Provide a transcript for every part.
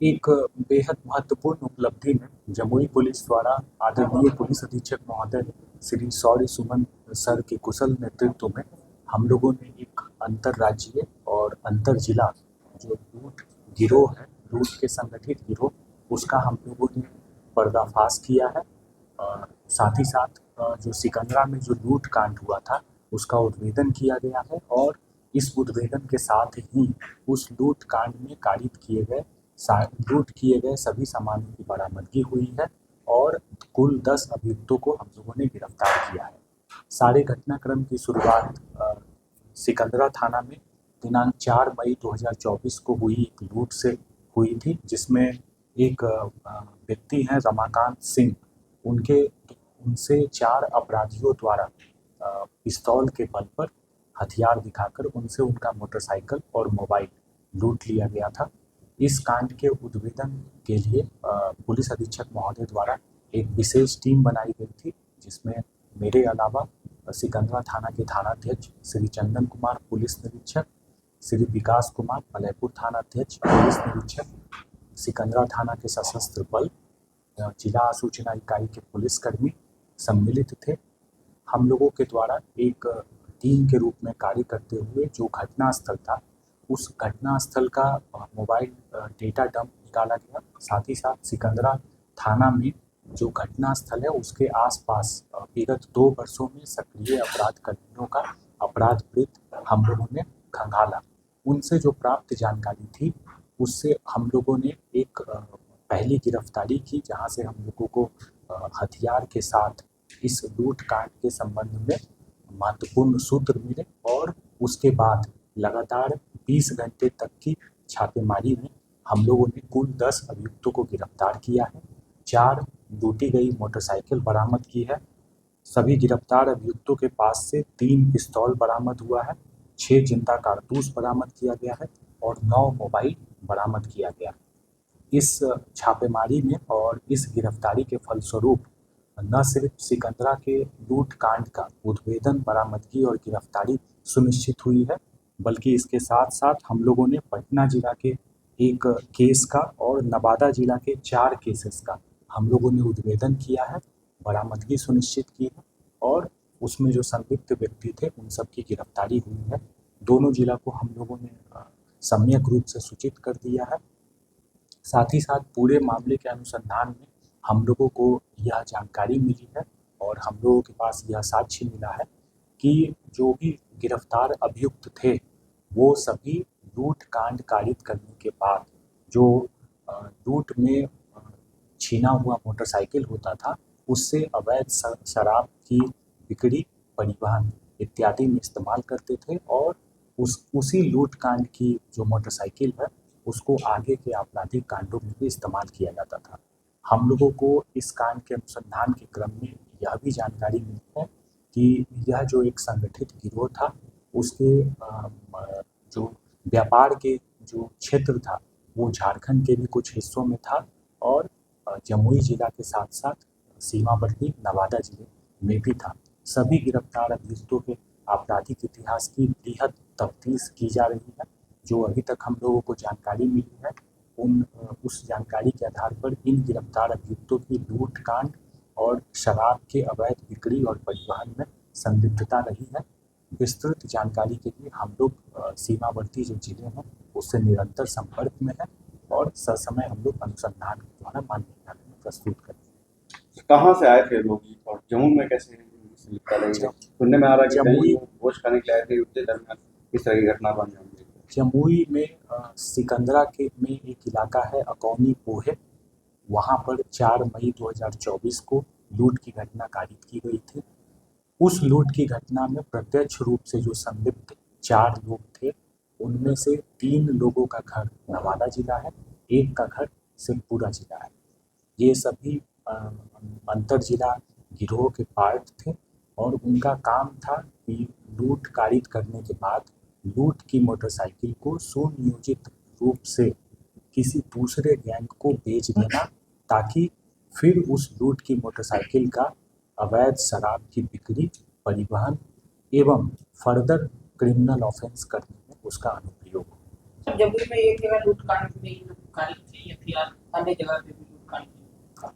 एक बेहद महत्वपूर्ण उपलब्धि में जमुई पुलिस द्वारा आदरणीय पुलिस अधीक्षक महोदय श्री शौर्य सुमन सर के कुशल नेतृत्व में हम लोगों ने एक अंतर्राज्यीय और अंतर जिला जो लूट गिरोह है, लूट के संगठित गिरोह, उसका हम लोगों ने पर्दाफाश किया है। साथ ही साथ जो सिकंदरा में जो लूट कांड हुआ था उसका उद्भेदन किया गया है और इस उद्भेदन के साथ ही उस लूट कांड में कारित किए गए लूट किए गए सभी सामानों की बरामदगी हुई है और कुल 10 अभियुक्तों को हम लोगों ने गिरफ्तार किया है। सारे घटनाक्रम की शुरुआत सिकंदरा थाना में दिनांक 4 मई 2024 को हुई एक लूट से हुई थी, जिसमें एक व्यक्ति हैं रमाकांत सिंह, उनसे 4 अपराधियों द्वारा पिस्तौल के बल पर हथियार दिखाकर उनसे उनका मोटरसाइकिल और मोबाइल लूट लिया गया था। इस कांड के उद्भेदन के लिए पुलिस अधीक्षक महोदय द्वारा एक विशेष टीम बनाई गई थी, जिसमें मेरे अलावा सिकंदरा थाना के थानाध्यक्ष श्री चंदन कुमार पुलिस निरीक्षक, श्री विकास कुमार मलयपुर थाना अध्यक्ष पुलिस निरीक्षक, सिकंदरा थाना के सशस्त्र बल, जिला सूचना इकाई के पुलिसकर्मी सम्मिलित थे। हम लोगों के द्वारा एक टीम के रूप में कार्य करते हुए जो घटनास्थल था, उस घटनास्थल का मोबाइल डेटा डंप निकाला गया। साथ ही साथ सिकंदरा थाना में जो घटनास्थल है उसके आसपास विगत 2 वर्षों में सक्रिय अपराध कर्मियों का अपराध वृत्त हम लोगों ने खंगाला। उनसे जो प्राप्त जानकारी थी उससे हम लोगों ने एक पहली गिरफ्तारी की, जहां से हम लोगों को हथियार के साथ इस लूट कांड के संबंध में महत्वपूर्ण सूत्र मिले और उसके बाद लगातार 20 घंटे तक की छापेमारी में हम लोगों ने कुल 10 अभियुक्तों को गिरफ्तार किया है। 4 लूटी गई मोटरसाइकिल बरामद की है। सभी गिरफ्तार अभियुक्तों के पास से 3 पिस्तौल बरामद हुआ है, 6 जिंदा कारतूस बरामद किया गया है और 9 मोबाइल बरामद किया गया। इस छापेमारी में और इस गिरफ्तारी के फलस्वरूप न सिर्फ सिकंदरा के लूट कांड का उद्भेदन, बरामदगी और गिरफ्तारी सुनिश्चित हुई है, बल्कि इसके साथ साथ हम लोगों ने पटना जिला के एक केस का और नवादा जिला के 4 केसेस का हम लोगों ने उद्भेदन किया है, बरामदगी सुनिश्चित की है और उसमें जो संदिग्ध व्यक्ति थे उन सब की गिरफ्तारी हुई है। दोनों जिला को हम लोगों ने सम्यक रूप से सूचित कर दिया है। साथ ही साथ पूरे मामले के अनुसंधान में हम लोगों को यह जानकारी मिली है और हम लोगों के पास यह साक्ष्य मिला है कि जो भी गिरफ्तार अभियुक्त थे वो सभी लूट कांड कारित करने के बाद जो लूट में छीना हुआ मोटरसाइकिल होता था उससे अवैध शराब की बिक्री, परिवहन इत्यादि में इस्तेमाल करते थे और उसी लूट कांड की जो मोटरसाइकिल है उसको आगे के आपराधिक कांडों में भी इस्तेमाल किया जाता था। हम लोगों को इस कांड के अनुसंधान के क्रम में यह भी जानकारी मिली है कि यह जो एक संगठित गिरोह था उसके जो व्यापार के जो क्षेत्र था वो झारखंड के भी कुछ हिस्सों में था और जमुई जिला के साथ साथ सीमावर्ती नवादा जिले में भी था। सभी गिरफ्तार अभियुक्तों के आपराधिक इतिहास की बृहद तफ्तीश की जा रही है। जो अभी तक हम लोगों को जानकारी मिली है उस जानकारी के आधार पर इन गिरफ्तार अभियुक्तों की लूट कांड और शराब के अवैध बिक्री और परिवहन में संदिग्धता रही है। विस्तृत जानकारी के लिए हम लोग सीमावर्ती जो जिले हैं उससे निरंतर संपर्क में है और ससमय हम लोग अनुसंधान के द्वारा मान्य न्यायालय में प्रस्तुत करते हैं। कहाँ से आए थे लोग और जम्मू में कैसे सुनने में आ रहा है कि कहीं भोज खाने के लिए आए थे, उसके दरमियान इस तरह की घटना बन जाती है। जमुई में सिकंदरा के में एक इलाका है अकौनी पोहे, वहाँ पर 4 मई 2024 को लूट की घटना कारित की गई थी। उस लूट की घटना में प्रत्यक्ष रूप से जो संदिग्ध 4 लोग थे उनमें से 3 लोगों का घर नवादा जिला है, एक का घर सिंहपुरा जिला है। ये सभी अंतर जिला गिरोह के पार्ट थे और उनका काम था कि लूट कारित करने के बाद लूट की मोटरसाइकिल को सुनियोजित रूप से किसी दूसरे गैंग को बेच देना, ताकि फिर उस लूट की मोटरसाइकिल का अवैध शराब की बिक्री, परिवहन एवं फर्दर क्रिमिनल ऑफेंस करने में उसका अनुप्रयोग हो। जमुई में एक जगह लूट कांड हुई लूटकांड थी या फिर अन्य जगह पे भी लूटकांड थी?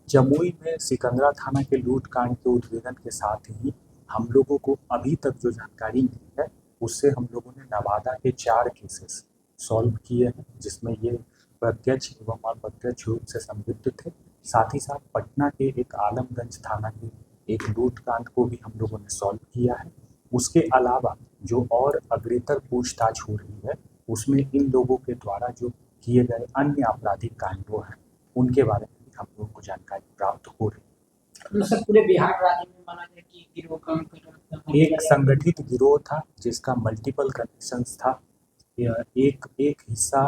जमुई में सिकंदरा थाना के लूटकांड के उद्भेदन के साथ ही हम लोगों को अभी तक जो जानकारी मिली है उससे हम लोगों ने नवादा के 4 केसेस सॉल्व किए हैं, जिसमें ये प्रत्यक्ष एवं अप्रत्यक्ष रूप से संलिप्त थे। साथ ही साथ पटना के एक आलमगंज थाना के एक लूटकांड को भी हम लोगों ने सॉल्व किया है। उसके अलावा जो और अग्रेतर पूछताछ हो रही है उसमें इन लोगों के द्वारा जो किए गए अन्य आपराधिक कांडों हैं उनके बारे में भी हम लोगों को जानकारी प्राप्त हो रही है। मतलब सर पूरे बिहार राज्य में माना जाए कि गिरोह काम कर रहा था। एक संगठित गिरोह था जिसका मल्टीपल कनेक्शंस था। एक हिस्सा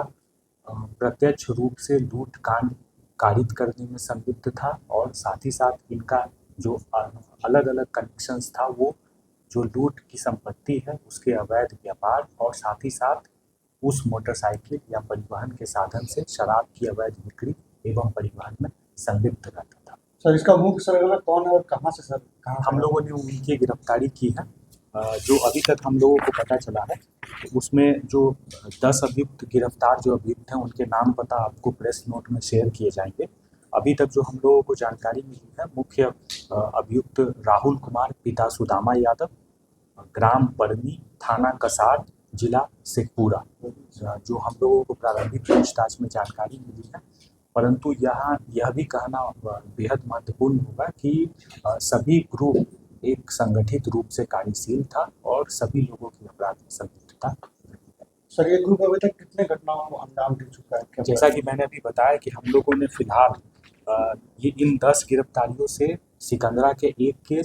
प्रत्यक्ष रूप से लूट कांड कारित करने में संलिप्त था और साथ ही साथ इनका जो अलग अलग कनेक्शंस था वो जो लूट की संपत्ति है उसके अवैध व्यापार और साथ ही साथ उस मोटरसाइकिल या परिवहन के साधन से शराब की अवैध बिक्री एवं परिवहन में संलिप्त रहता था। सर इसका मुख्य सरगना कौन है और कहाँ से सर कहाँ हम लोगों ने उनकी गिरफ्तारी की है। जो अभी तक हम लोगों को पता चला है उसमें जो 10 अभियुक्त गिरफ्तार जो अभियुक्त हैं उनके नाम पता आपको प्रेस नोट में शेयर किए जाएंगे। अभी तक जो हम लोगों को जानकारी मिली है मुख्य अभियुक्त राहुल कुमार पिता सुदामा यादव, ग्राम बरनी, थाना कसार, जिला शेखपुरा, जो हम लोगों को प्रारंभिक पूछताछ में जानकारी मिली है। परंतु यहाँ यह भी कहना बेहद महत्वपूर्ण होगा कि सभी ग्रुप एक संगठित रूप से कार्यशील था और सभी लोगों की अपराध में संलिप्तता। सर ये ग्रुप अभी तक कितने घटनाओं को अंजाम दे चुका है क्या जैसा कि मैंने अभी बताया कि हम लोगों ने फिलहाल ये इन 10 गिरफ्तारियों से सिकंदरा के एक केस